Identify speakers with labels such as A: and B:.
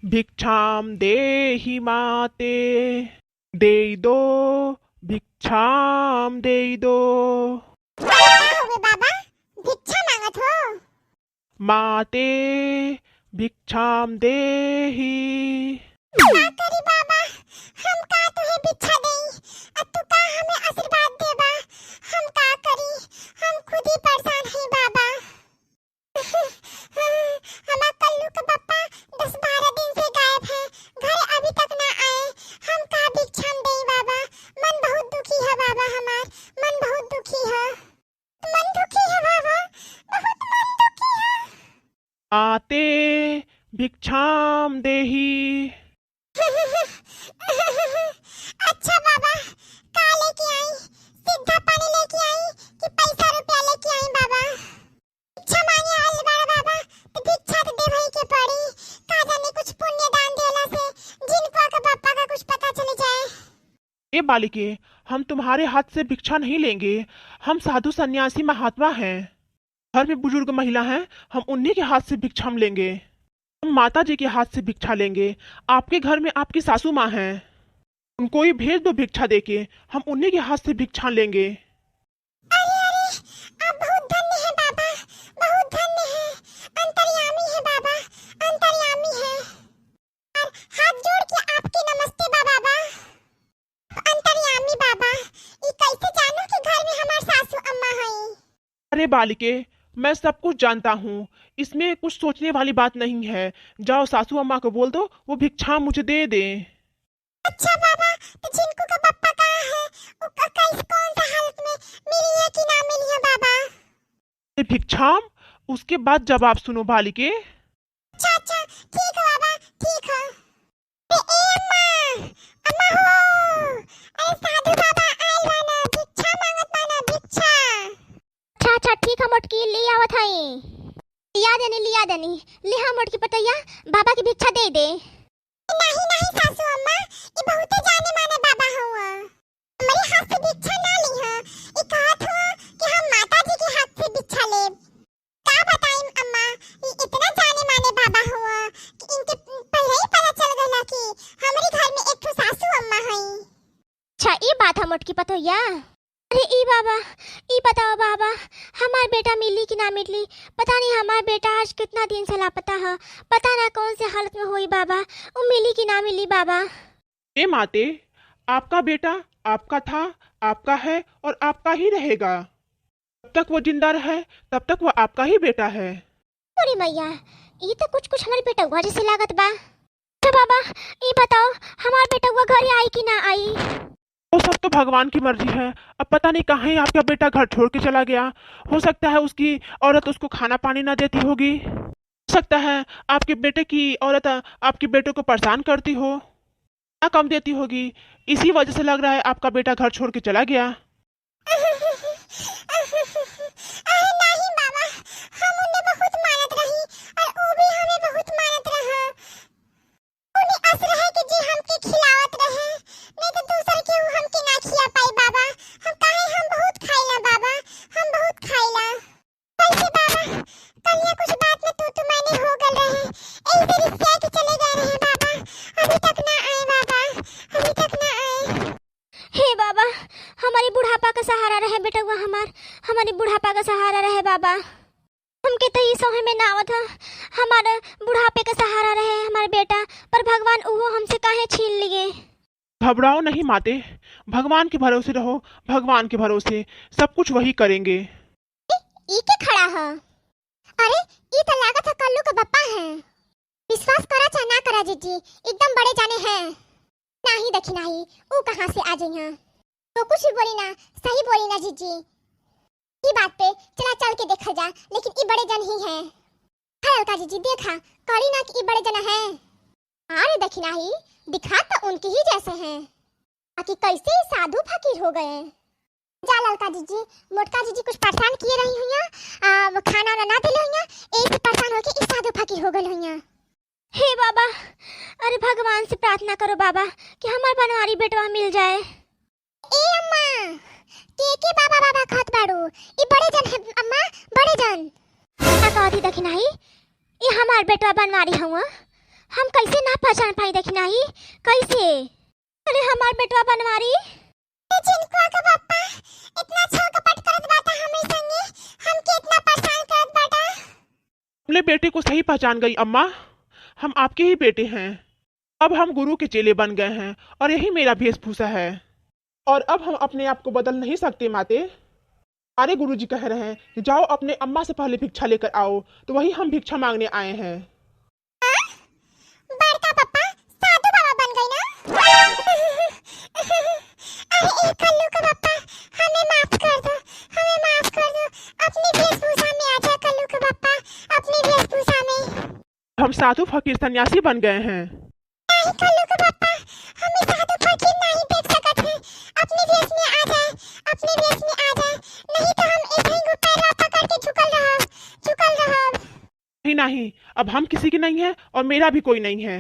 A: भिक्षाम देहि माते, दे दो, भिक्षाम दे दो।
B: अरे का हो गए बाबा, भिक्षा मांगत हो?
A: माते भिक्षाम देहि।
B: का करी बाबा, हम का तुहे भिक्षा देई, अब तू का हमें आशीर्वाद देबा। हम का करी, हम खुद ही परेशान हैं बाबा। हमार कल्लू का पप्पा 10-12 दिन से गायब है, घर अभी तक ना आए। हम का भिक्षाम देई बाबा, मन बहुत दुखी है बाबा, हमार मन बहुत दुखी है। मन दुखी है बाबा, बहुत मन दुखी है।
A: आते भिक्षाम देहि।
B: अच्छा बाबा, का लेके आई? सीधा पानी लेके आई कि पैसा रुपया लेके आई बाबा? भिक्षा मांगे आइल बाड़ा बाबा, तो भिक्षा तो देवही के पड़ी। का जाने कुछ पुण्य दान देला से जिनको का पापा का कुछ पता चल जाए।
A: ए बालिके, हम तुम्हारे हाथ से भिक्षा नहीं लेंगे। हम साधु सन्यासी महात्मा हैं। घर में बुजुर्ग महिला हैं, हम उन्हीं के हाथ से भिक्षा लेंगे। हम माता जी के हाथ से भिक्षा लेंगे। आपके घर में आपकी सासू माँ हैं, उनको ही भेज दो भिक्षा देके, हम उन्हीं के हाथ से भिक्षा लेंगे।
B: अरे अरे, आप बहुत धन्य है बाबा, बहुत धन्य है। अंतर्यामी है बाबा, अंतर्यामी है। और हाथ जोड़ के आपके नमस्ते बाबा। अंतर्यामी बाबा, ये कैसे जानो कि घर में हमार सासू अम्मा है?
A: अरे बालिके, मैं सब कुछ जानता हूँ, इसमें कुछ सोचने वाली बात नहीं है। जाओ सासू अम्मा को बोल दो, वो भिक्षा मुझे दे दे।
B: अच्छा बाबा, तो जिनको का पप्पा कहाँ है, वो कैसे कौन सा हालत में मिली है कि ना मिली है बाबा?
A: ये भिक्षाम, उसके बाद जवाब सुनो बालिके।
B: अच्छा अच्छा, ठीक है बाबा, ठीक है। ए अम्मा, अम्मा हो, अरे साधु बाबा आइल बाना, भिक्षा मांगत बाना, भिक्षा। अच्छा अच्छा, ठीक है मोटकी, ले आवत हई। लिया देनी, ले हाँ मोटकी पतैया, बाबा की भिक्षा दे दे। नहीं नहीं सासू अम्मा, ये बहुते जाने माने बाबा हुआ। हमारे हाथ से भिक्षा ना ली है, ये कहत हो कि हम माता जी के हाथ से भिक्षा ले। का बताई अम्मा, ये इतना जाने माने बाबा हुआ कि इनके पहले ही पता चल गया कि हमारे घर में एक ठो सासू अम्मा है। अच्छा ये बात है मोटकी पतैया। अरे ई बाबा, ई बताओ बाबा, हमार बेटा मिली कि ना मिली? पता नहीं हमार बेटा आज कितना दिन से लापता है, पता ना कौन से हालत में हुई बाबा, वो मिली कि ना मिली बाबा?
A: ए माते, आपका बेटा आपका था, आपका है और आपका ही रहेगा। जब तक वो जिंदा रहे तब तक वो आपका ही बेटा है।
B: अरे मैया, ये तो कुछ कुछ हमारे बेटा हुआ जैसे लागत बा। तो बाबा, ये बताओ हमार बेटा हुआ घर आई कि ना आई?
A: वो सब तो भगवान की मर्जी है। अब पता नहीं कहीं आपका बेटा घर छोड़ के चला गया। हो सकता है उसकी औरत उसको खाना पानी ना देती होगी। हो सकता है आपके बेटे की औरत आपके बेटे को परेशान करती हो, ना कम देती होगी। इसी वजह से लग रहा है आपका बेटा घर छोड़ के चला गया।
B: अरे नहीं बाबा, हम उन्हें बहुत मानत रही और वो भी हमें बहुत मानत रहा। उन्हें आस रहे कि जी हमके खिलावत रहे, नहीं तो दूसर के वो हमके ना खिला पाई बाबा। हम काहे, हम बहुत खाइला बाबा, हम बहुत खाइला। कैसे बाबा, कल या कुछ बात में तू मैंने हो गल रहे, ऐसे रिश्ते के चले गए रहे बाबा, अभी तक ना आए बाबा, अभी तक ना आए। हे बाबा, हमारी बुढ़ापा का सहारा रहे बेटा हुआ हमार, हमारी बुढ़ापा का सहारा रहे बाबा। हमके तो ये सोहे में ना आवत था, हमारा बुढ़ापे का सहारा रहे हमारा बेटा, पर भगवान वो हमसे काहे छीन लिए?
A: घबराओ नहीं माते, भगवान के भरोसे रहो, भगवान के भरोसे सब कुछ वही करेंगे।
B: ई के खड़ा है? अरे ई तो लागत है कल्लू का बप्पा है। विश्वास करा चाहे ना करा जीजी, एकदम बड़े जाने हैं। नहीं देखी नहीं, वो कहाँ से आ जाई हैं? तो कुछ भी बोली ना, सही बोली ना जीजी। ई बात पे चला चल के देखा जा, लेकिन ई बड़े जन ही हैं। हाय अलका जीजी, देखा करी ना कि ई बड़े जन हैं। अरे देखी नहीं, दिखा तो उनके ही जैसे हैं, आखिर कैसे साधु फकीर हो गए। जा ललका जीजी, मोटका जीजी कुछ परेशान किए रही हुई, खाना ना दिले हुई, एक परेशान होके इस साधु फकीर हो गए हुई। हे बाबा, अरे भगवान से प्रार्थना करो बाबा कि हमार बनवारी बेटवा मिल जाए। ए अम्मा, के बाबा बाबा कहत बाड़ू? ई बड़े जन है अम्मा, बड़े जन। का कहती देखी नहीं, ये हमार बेटवा बनवारी हुआ, हम कैसे ना पहचान पाई देखी नाही कैसे अरे हमार बेटवा बनवारी चिनकुआ का पापा इतना छल कपट करत बाटा हमें संगे हम कितना परेशान करत बाटा
A: हमने बेटे को सही पहचान गई अम्मा, हम आपके ही बेटे हैं। अब हम गुरु के चेले बन गए हैं और यही मेरा वेशभूषा है, और अब हम अपने आप को बदल नहीं सकते माते। हमारे गुरुजी कह रहे हैं कि जाओ अपने अम्मा से पहले भिक्षा लेकर आओ, तो वही हम भिक्षा मांगने आए हैं।
B: बड़का पापा साधु बाबा बन गई ना अरे एक कल्लू का पापा हमें माफ कर दो, हमें माफ कर दो। अपनी वेशभूषा में आ जा कल्लू का पापा, अपनी वेशभूषा में।
A: हम साधु फकीर सन्यासी बन गए हैं।
B: नहीं कल्लू का पापा, हमें साधु फकीर नहीं देख सकत है। अपनी वेश में आ जाए, अपनी वेश में आ जाए, नहीं तो हम ऐसे ही पैरवा पकड़ के झुकल रहब।
A: नहीं नहीं, अब हम किसी के नहीं हैं और मेरा भी कोई नहीं है।